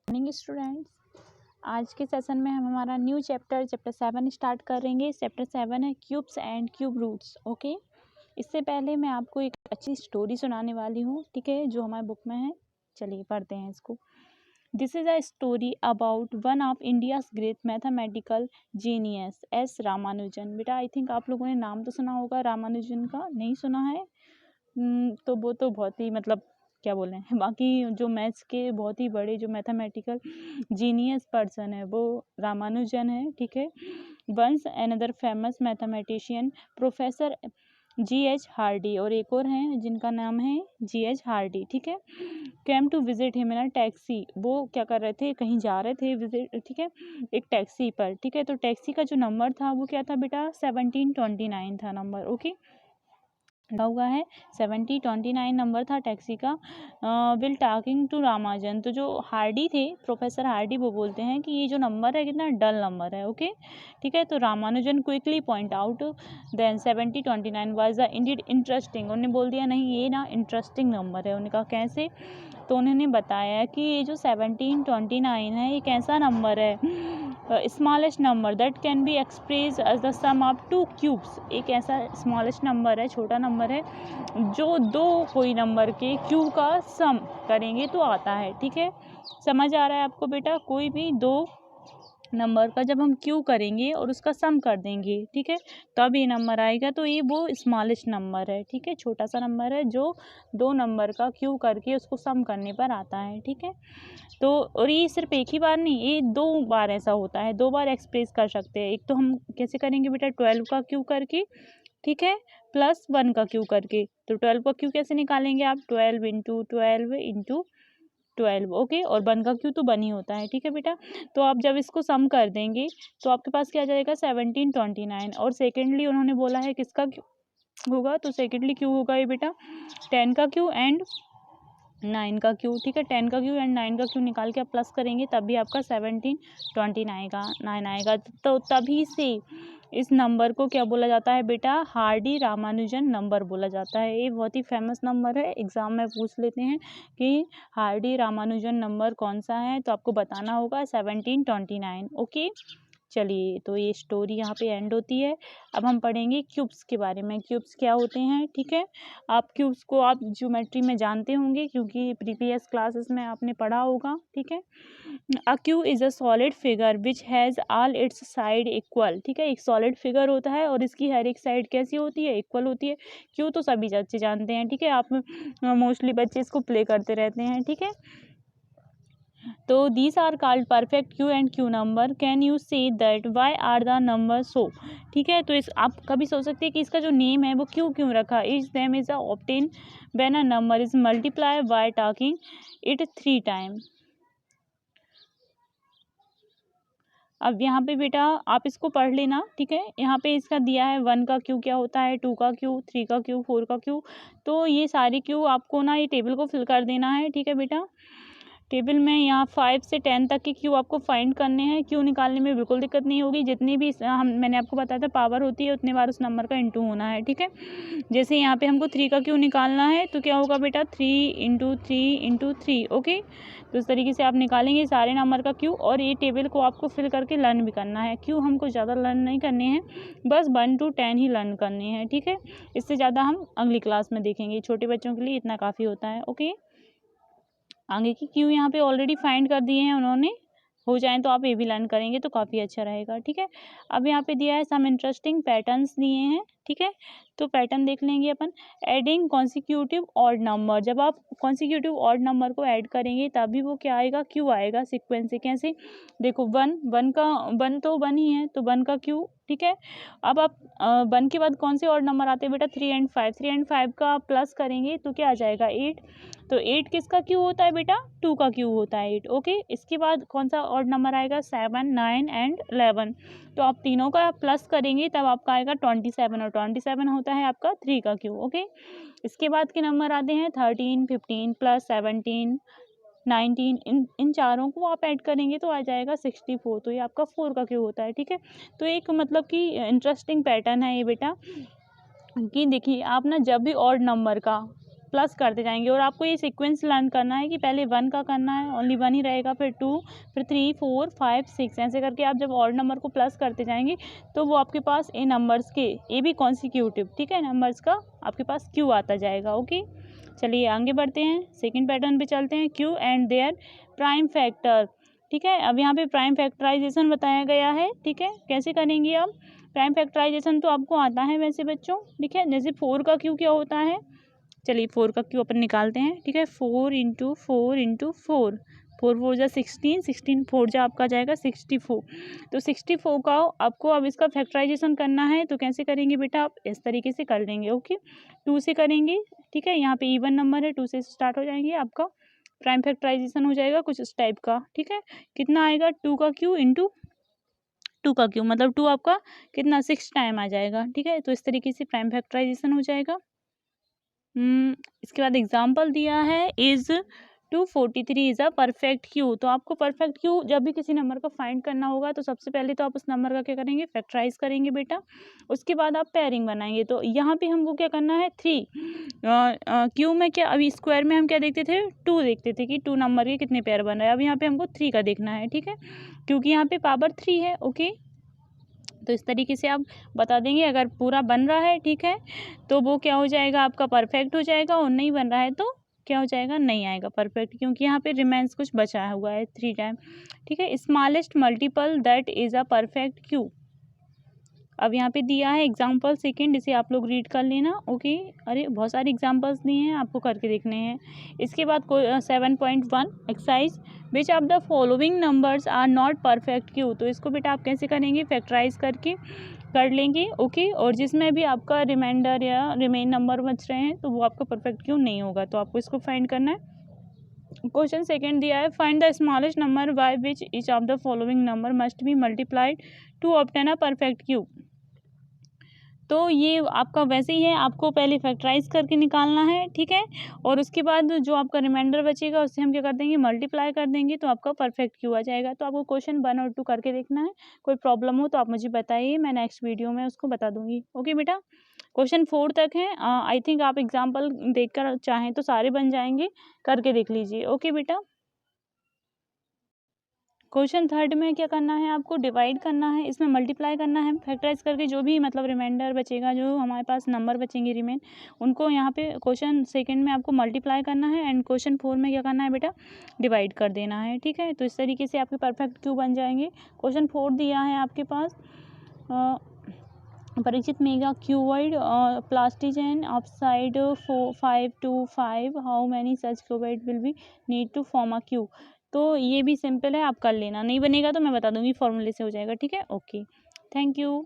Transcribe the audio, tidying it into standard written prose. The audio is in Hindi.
मॉर्निंग स्टूडेंट्स, आज के सेशन में हम हमारा न्यू चैप्टर 7 स्टार्ट करेंगे। चैप्टर 7 है cubes and cube roots. Okay, इससे पहले मैं आपको एक अच्छी स्टोरी सुनाने वाली हूँ, ठीक है, जो हमारे बुक में है। चलिए पढ़ते हैं इसको। This is a story about one of India's great mathematical genius S Ramanujan. बेटा आई थिंक आप लोगों ने नाम तो सुना होगा रामानुजन का, नहीं सुना है तो वो तो बहुत ही मतलब क्या बोले हैं, बाकी जो मैथ्स के बहुत ही बड़े जो मैथमेटिकल जीनियस पर्सन है वो रामानुजन है, ठीक है। Once another famous mathematician professor G.H. Hardy, और एक और हैं जिनका नाम है G.H. हार्डी, ठीक है। Came to visit him in a taxi. वो क्या कर रहे थे, कहीं जा रहे थे विजिट, ठीक है, एक टैक्सी पर, ठीक है। तो टैक्सी का जो नंबर था वो क्या था बेटा, 1729 था नंबर। ओके, हुआ है 1729 नंबर था टैक्सी का। विल टॉकिंग टू रामानुजन, तो जो हार्डी थे, प्रोफेसर हार्डी, वो बोलते हैं कि ये जो नंबर है कितना डल नंबर है। ओके, ठीक है। तो Ramanujan quickly point out then 1729 was the indeed interesting. उन्होंने बोल दिया नहीं ये ना इंटरेस्टिंग नंबर है। उन्होंने कहा कैसे, तो उन्होंने बताया कि ये जो 1729 है ये कैसा नंबर है, smallest number that can be express as the sum of two cubes. एक ऐसा स्मॉलेस्ट नंबर है, छोटा नंबर है, जो दो कोई नंबर के क्यूब का सम करेंगे तो आता है, ठीक है। समझ आ रहा है आपको बेटा, कोई भी दो नंबर का जब हम क्यू करेंगे और उसका सम कर देंगे, ठीक है, तब ये नंबर आएगा। तो ये वो स्मॉलेस्ट नंबर है, ठीक है, छोटा सा नंबर है जो दो नंबर का क्यू करके उसको सम करने पर आता है, ठीक है। तो और ये सिर्फ एक ही बार नहीं, ये दो बार ऐसा होता है, दो बार एक्सप्रेस कर सकते हैं। एक तो हम कैसे करेंगे बेटा, 12 का क्यू करके, ठीक है, प्लस 1 का क्यू करके। तो 12 का क्यू कैसे निकालेंगे आप, 12 इंटू 12 इंटू 12। ओके, और 1 का क्यू तो 1 ही होता है, ठीक है बेटा। तो आप जब इसको सम कर देंगे तो आपके पास क्या आ जाएगा, 1729। और सेकेंडली उन्होंने बोला है किसका क्यू होगा, तो सेकेंडली क्यू होगा ये बेटा 10 का क्यू एंड 9 का क्यू, ठीक है। 10 का क्यू एंड 9 का क्यू निकाल के आप प्लस करेंगे तब भी आपका 1729 आएगा। तो तभी से इस नंबर को क्या बोला जाता है बेटा, हार्डी रामानुजन नंबर बोला जाता है। ये बहुत ही फेमस नंबर है, एग्जाम में पूछ लेते हैं कि हार्डी रामानुजन नंबर कौन सा है, तो आपको बताना होगा 1729। ओके, चलिए तो ये स्टोरी यहाँ पे एंड होती है। अब हम पढ़ेंगे क्यूब्स के बारे में, क्यूब्स क्या होते हैं, ठीक है। आप क्यूब्स को आप ज्योमेट्री में जानते होंगे क्योंकि प्रीवियस क्लासेस में आपने पढ़ा होगा, ठीक है। अ cube is a solid figure which has all it's side equal, ठीक है। एक सॉलिड फिगर होता है और इसकी हर एक साइड कैसी होती है, इक्वल होती है। क्यू तो सभी बच्चे जानते हैं, ठीक है, आप मोस्टली बच्चे इसको प्ले करते रहते हैं, ठीक है। तो these are called perfect cube and cube number. Can you say that why are the number so, ठीक है। तो इस आप कभी सोच सकते हैं कि इसका जो नेम है वो क्यों रखा। Is name is obtain when a number is multiply by talking it 3 time. अब यहाँ पे बेटा आप इसको पढ़ लेना, ठीक है। यहाँ पे इसका दिया है 1 का क्यू क्या होता है, 2 का क्यू, 3 का क्यू, 4 का क्यू। तो ये सारे क्यू आपको ना ये टेबल को फिल कर देना है, ठीक है बेटा। टेबल में यहाँ 5 से 10 तक के क्यू आपको फाइंड करने हैं। क्यू निकालने में बिल्कुल दिक्कत नहीं होगी, जितनी भी मैंने आपको बताया था पावर होती है उतने बार उस नंबर का इंटू होना है, ठीक है। जैसे यहाँ पे हमको 3 का क्यू निकालना है तो क्या होगा बेटा, 3 इंटू 3 इंटू 3। ओके, तो इस तरीके से आप निकालेंगे सारे नंबर का क्यू, और ये टेबल को आपको फिल करके लर्न भी करना है। क्यू हमको ज़्यादा लर्न नहीं करने हैं, बस 1 to 10 ही लर्न करने हैं, ठीक है। इससे ज़्यादा हम अगली क्लास में देखेंगे, छोटे बच्चों के लिए इतना काफ़ी होता है। ओके, आगे की क्यू यहाँ पे ऑलरेडी फाइंड कर दिए हैं उन्होंने, हो जाए तो आप ये भी लर्न करेंगे तो काफ़ी अच्छा रहेगा, ठीक है। अब यहाँ पे दिया है सम इंटरेस्टिंग पैटर्न्स दिए हैं, ठीक है। तो पैटर्न देख लेंगे अपन। एडिंग कॉन्सिक्यूटिव ऑड नंबर, जब आप कॉन्सिक्यूटिव ऑड नंबर को ऐड करेंगे तभी वो क्या आएगा, क्यू आएगा सीक्वेंस से। कैसे, देखो 1 का 1 तो 1 ही है तो 1 का क्यू, ठीक है। अब आप 1 के बाद कौन से ऑड नंबर आते हैं बेटा, 3 एंड 5। 3 एंड 5 का प्लस करेंगे तो क्या आ जाएगा, 8। तो 8 किसका क्यू होता है बेटा, 2 का क्यू होता है 8। ओके, इसके बाद कौन सा ऑड नंबर आएगा, 7, 9 एंड 11। तो आप तीनों का प्लस करेंगे तब आपका आएगा 27, और 27 होता है आपका 3 का क्यू। ओके, इसके बाद के नंबर आते हैं 13, 15 प्लस 17, 19। इन चारों को आप ऐड करेंगे तो आ जाएगा 64। तो ये आपका 4 का क्यू होता है, ठीक है। तो एक मतलब कि इंटरेस्टिंग पैटर्न है ये बेटा, कि देखिए आप ना जब भी ऑड नंबर का प्लस करते जाएंगे। और आपको ये सीक्वेंस लर्न करना है कि पहले 1 का करना है, ओनली 1 ही रहेगा, फिर 2, फिर 3, 4, 5, 6 ऐसे करके आप जब ऑड नंबर को प्लस करते जाएंगे तो वो आपके पास ए नंबर्स के ए भी कॉन्सिक्यूटिव, ठीक है, नंबर्स का आपके पास क्यू आता जाएगा। ओके, चलिए आगे बढ़ते हैं, सेकेंड पैटर्न पे चलते हैं, cube and their prime factor. ठीक है, अब यहाँ पे प्राइम फैक्टराइजेशन बताया गया है। ठीक है, कैसे करेंगे आप प्राइम फैक्टराइजेशन, तो आपको आता है वैसे बच्चों। ठीक है, जैसे 4 का क्यू क्या होता है, चलिए 4 का क्यू अपन निकालते हैं। ठीक है, 4 × 4 × 4, 4 4 जा 16, 16 4 जा आपका जाएगा 64। तो 64 का आपको अब इसका फैक्टराइजेशन करना है, तो कैसे करेंगे बेटा, आप इस तरीके से कर लेंगे। ओके, 2 से करेंगे। ठीक है, यहाँ पे इवन नंबर है, 2 से स्टार्ट हो जाएंगे, आपका प्राइम फैक्टराइजेशन हो जाएगा कुछ इस टाइप का। ठीक है, कितना आएगा, 2 का क्यू × 2 का क्यू, मतलब 2 आपका कितना 6 टाइम आ जाएगा। ठीक है, तो इस तरीके से प्राइम फैक्टराइजेशन हो जाएगा। इसके बाद एग्जाम्पल दिया है, is 243 is a perfect cube. तो आपको परफेक्ट क्यू जब भी किसी नंबर का फाइंड करना होगा तो सबसे पहले तो आप उस नंबर का क्या करेंगे, फैक्टराइज करेंगे बेटा, उसके बाद आप पेयरिंग बनाएंगे। तो यहाँ पे हमको क्या करना है, 3 क्यू में क्या, अभी स्क्वायर में हम क्या देखते थे, 2 देखते थे कि 2 नंबर के कितने पेयर बन रहे हैं। अब यहाँ पे हमको 3 का देखना है। ठीक है, क्योंकि यहाँ पे पावर 3 है। ओके, तो इस तरीके से आप बता देंगे, अगर पूरा बन रहा है ठीक है तो वो क्या हो जाएगा, आपका परफेक्ट हो जाएगा, और नहीं बन रहा है तो क्या हो जाएगा, नहीं आएगा परफेक्ट, क्योंकि यहाँ पे रिमेंस कुछ बचा हुआ है 3 टाइम। ठीक है, smallest multiple that is a perfect Q. अब यहाँ पे दिया है एग्जाम्पल सेकेंड, इसे आप लोग रीड कर लेना। ओके, अरे बहुत सारे एग्जाम्पल्स दिए हैं, आपको करके देखने हैं। इसके बाद 7.1 exercise, which of the following numbers are not perfect cube. तो इसको बेटा आप कैसे करेंगे, फैक्टराइज करके कर लेंगे। ओके, और जिसमें भी आपका रिमाइंडर या रिमेन नंबर बच रहे हैं तो वो आपका परफेक्ट क्यू नहीं होगा, तो आपको इसको फाइंड करना है। क्वेश्चन सेकेंड दिया है, find the smallest number by which each of the following number must be multiplied to obtain a perfect cube. तो ये आपका वैसे ही है, आपको पहले फैक्टराइज करके निकालना है। ठीक है, और उसके बाद जो आपका रिमाइंडर बचेगा उससे हम क्या कर देंगे, मल्टीप्लाई कर देंगे, तो आपका परफेक्ट क्यू आ जाएगा। तो आपको क्वेश्चन 1 और 2 करके देखना है। कोई प्रॉब्लम हो तो आप मुझे बताइए, मैं नेक्स्ट वीडियो में उसको बता दूंगी। ओके बेटा, क्वेश्चन 4 तक है। आई थिंक आप एग्जाम्पल देखकर चाहें तो सारे बन जाएंगे, करके देख लीजिए। ओके बेटा, क्वेश्चन थर्ड में क्या करना है, आपको डिवाइड करना है, इसमें मल्टीप्लाई करना है फैक्टराइज करके, जो भी मतलब रिमाइंडर बचेगा, जो हमारे पास नंबर बचेंगे रिमेन, उनको यहाँ पे क्वेश्चन सेकंड में आपको मल्टीप्लाई करना है, एंड क्वेश्चन 4 में क्या करना है बेटा, डिवाइड कर देना है। ठीक है, तो इस तरीके से आपके परफेक्ट क्यू बन जाएंगे। क्वेश्चन 4 दिया है आपके पास, परीक्षित mega cuboid plasticine of side 5 to 5, how many such cuboid will be need to form a cube. तो ये भी सिंपल है, आप कर लेना, नहीं बनेगा तो मैं बता दूंगी, फॉर्मूले से हो जाएगा। ठीक है, ओके, थैंक यू।